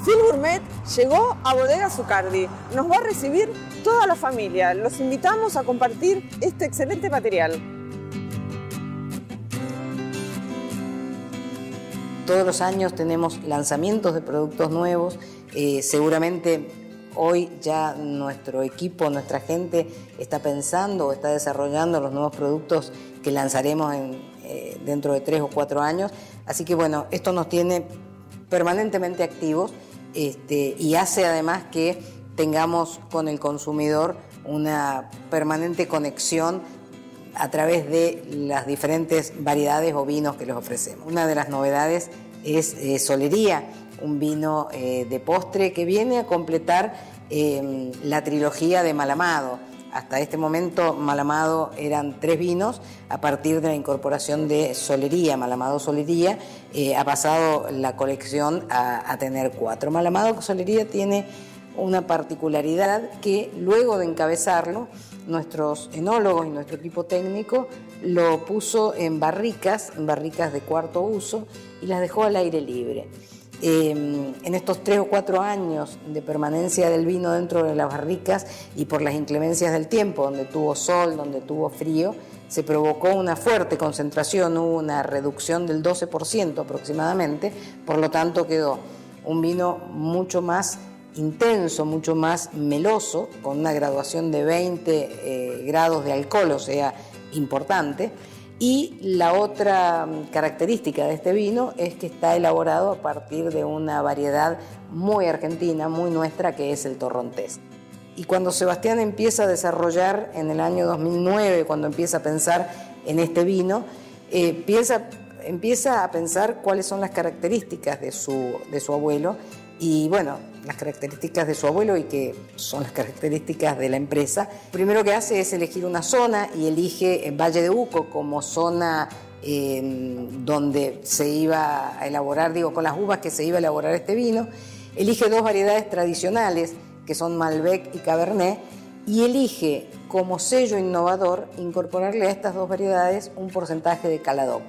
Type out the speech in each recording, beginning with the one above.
Phil Gourmet llegó a Bodega Zucardi. Nos va a recibir toda la familia. Los invitamos a compartir este excelente material. Todos los años tenemos lanzamientos de productos nuevos. Seguramente hoy ya nuestro equipo, nuestra gente está pensando o está desarrollando los nuevos productos que lanzaremos dentro de 3 o 4 años. Así que bueno, esto nos tiene permanentemente activos y hace además que tengamos con el consumidor una permanente conexión a través de las diferentes variedades o vinos que les ofrecemos. Una de las novedades es Solería, un vino de postre que viene a completar la trilogía de Malamado. Hasta este momento Malamado eran 3 vinos. A partir de la incorporación de Solería, Malamado Solería, ha pasado la colección a tener 4. Malamado Solería tiene una particularidad que luego de encabezarlo, nuestros enólogos y nuestro equipo técnico lo puso en barricas de cuarto uso y las dejó al aire libre. En estos 3 o 4 años de permanencia del vino dentro de las barricas y por las inclemencias del tiempo, donde tuvo sol, donde tuvo frío, se provocó una fuerte concentración, hubo una reducción del 12% aproximadamente, por lo tanto quedó un vino mucho más intenso, mucho más meloso, con una graduación de 20 grados de alcohol, o sea, importante. Y la otra característica de este vino es que está elaborado a partir de una variedad muy argentina, muy nuestra, que es el torrontés. Y cuando Sebastián empieza a desarrollar en el año 2009, cuando empieza a pensar en este vino, empieza a pensar cuáles son las características de su abuelo. Y bueno, las características de su abuelo y que son las características de la empresa. Primero que hace es elegir una zona y elige Valle de Uco como zona donde se iba a elaborar, con las uvas que se iba a elaborar este vino. Elige 2 variedades tradicionales que son Malbec y Cabernet y elige como sello innovador incorporarle a estas 2 variedades un porcentaje de Caladoc.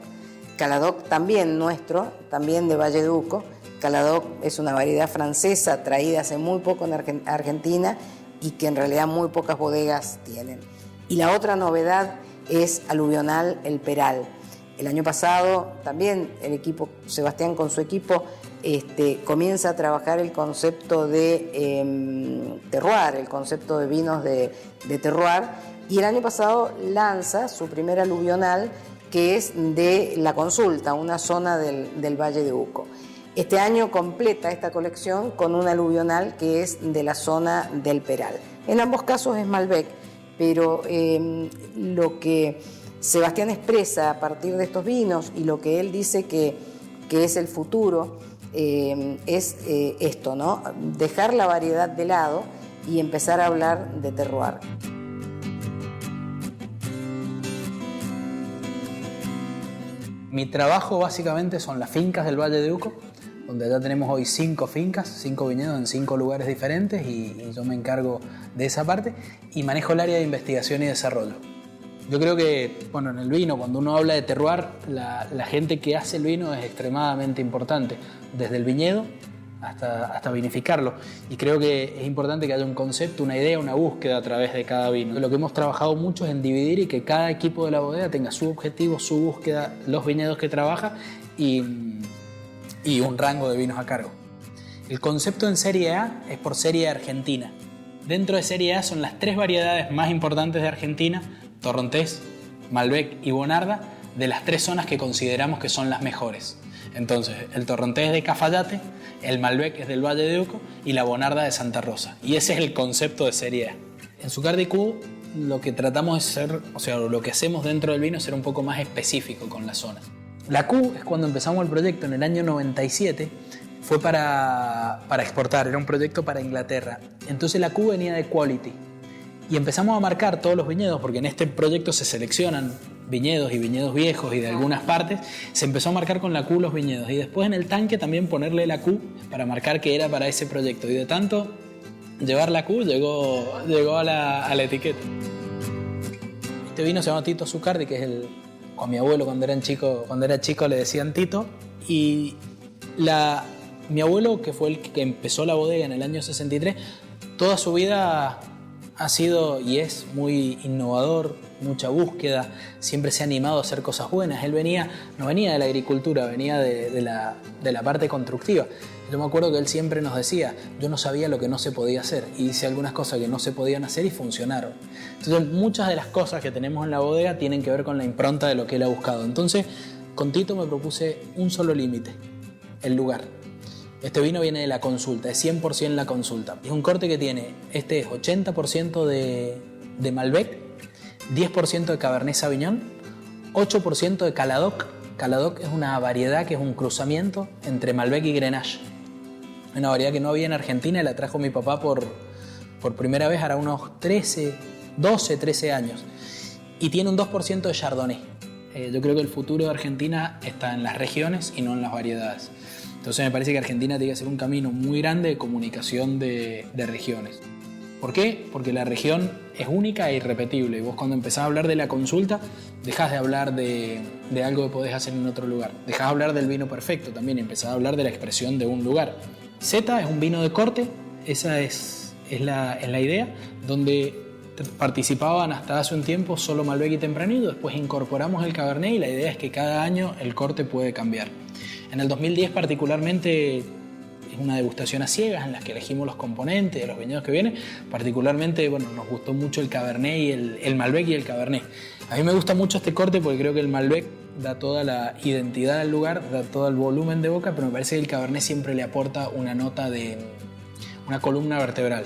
Caladoc también nuestro, también de Valle de Uco. Caladoc es una variedad francesa traída hace muy poco en Argentina y que en realidad muy pocas bodegas tienen. Y la otra novedad es aluvional el Peral. El año pasado también el equipo, Sebastián con su equipo, comienza a trabajar el concepto de terroir, el concepto de vinos de terroir, y el año pasado lanza su primer aluvional, que es de La Consulta, una zona del Valle de Uco. Este año completa esta colección con un aluvional que es de la zona del Peral. En ambos casos es Malbec, pero lo que Sebastián expresa a partir de estos vinos y lo que él dice que es el futuro es esto, ¿no? Dejar la variedad de lado y empezar a hablar de terroir. Mi trabajo básicamente son las fincas del Valle de Uco, donde ya tenemos hoy 5 fincas, 5 viñedos en 5 lugares diferentes y yo me encargo de esa parte y manejo el área de investigación y desarrollo. Yo creo que, en el vino, cuando uno habla de terroir, la gente que hace el vino es extremadamente importante, desde el viñedo hasta vinificarlo. Y creo que es importante que haya un concepto, una idea, una búsqueda a través de cada vino. Lo que hemos trabajado mucho es en dividir y que cada equipo de la bodega tenga su objetivo, su búsqueda, los viñedos que trabaja y un rango de vinos a cargo. El concepto en Serie A es por Serie Argentina. Dentro de Serie A son las 3 variedades más importantes de Argentina: Torrontés, Malbec y Bonarda, de las 3 zonas que consideramos que son las mejores. Entonces, el Torrontés es de Cafayate, el Malbec es del Valle de Uco y la Bonarda de Santa Rosa. Y ese es el concepto de Serie A. En Zucardi Q lo que tratamos de ser, lo que hacemos dentro del vino es ser un poco más específico con las zonas. La Q es cuando empezamos el proyecto en el año 97, fue para exportar, era un proyecto para Inglaterra. Entonces la Q venía de Quality y empezamos a marcar todos los viñedos, porque en este proyecto se seleccionan viñedos y viñedos viejos y de algunas partes, se empezó a marcar con la Q los viñedos y después en el tanque también ponerle la Q para marcar que era para ese proyecto, y de tanto llevar la Q llegó a la etiqueta. Este vino se llama Tito Zucardi, que es a mi abuelo cuando era chico le decían Tito, y Mi abuelo, que fue el que empezó la bodega en el año 63, toda su vida ha sido y es muy innovador, mucha búsqueda, siempre se ha animado a hacer cosas buenas. Él no venía de la agricultura, venía de la parte constructiva. Yo me acuerdo que él siempre nos decía, yo no sabía lo que no se podía hacer y hice algunas cosas que no se podían hacer y funcionaron. Entonces muchas de las cosas que tenemos en la bodega tienen que ver con la impronta de lo que él ha buscado. Entonces con Tito me propuse un solo límite, el lugar. Este vino viene de la consulta, es 100% la consulta. Es un corte que tiene, este es 80% de Malbec, 10% de Cabernet Sauvignon, 8% de Caladoc. Caladoc es una variedad que es un cruzamiento entre Malbec y Grenache. Una variedad que no había en Argentina y la trajo mi papá por primera vez hará unos 12, 13 años. Y tiene un 2% de Chardonnay. Yo creo que el futuro de Argentina está en las regiones y no en las variedades. Entonces me parece que Argentina tiene que hacer un camino muy grande de comunicación de regiones. ¿Por qué? Porque la región es única e irrepetible. Y vos cuando empezás a hablar de la consulta, dejás de hablar de algo que podés hacer en otro lugar. Dejás de hablar del vino perfecto también y empezás a hablar de la expresión de un lugar. Zeta es un vino de corte, esa es la idea, donde participaban hasta hace un tiempo solo Malbec y Tempranillo, después incorporamos el Cabernet y la idea es que cada año el corte puede cambiar. En el 2010 particularmente es una degustación a ciegas en las que elegimos los componentes de los viñedos que vienen. Particularmente nos gustó mucho el Cabernet y el Malbec y el Cabernet. A mí me gusta mucho este corte porque creo que el Malbec da toda la identidad al lugar, da todo el volumen de boca, pero me parece que el Cabernet siempre le aporta una nota de una columna vertebral.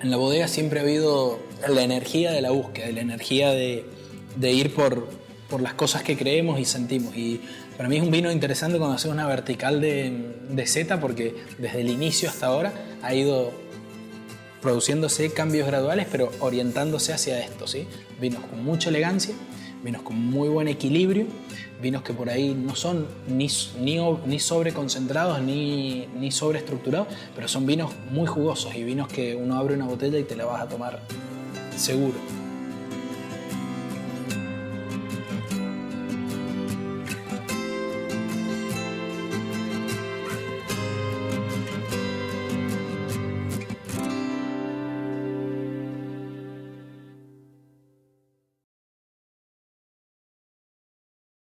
En la bodega siempre ha habido la energía de la búsqueda, la energía de ir por las cosas que creemos y sentimos. Y para mí es un vino interesante cuando haces una vertical de Zeta porque desde el inicio hasta ahora ha ido produciéndose cambios graduales, pero orientándose hacia esto, ¿sí? Vinos con mucha elegancia, vinos con muy buen equilibrio, vinos que por ahí no son ni sobreconcentrados ni sobreestructurados, pero son vinos muy jugosos y vinos que uno abre una botella y te la vas a tomar seguro.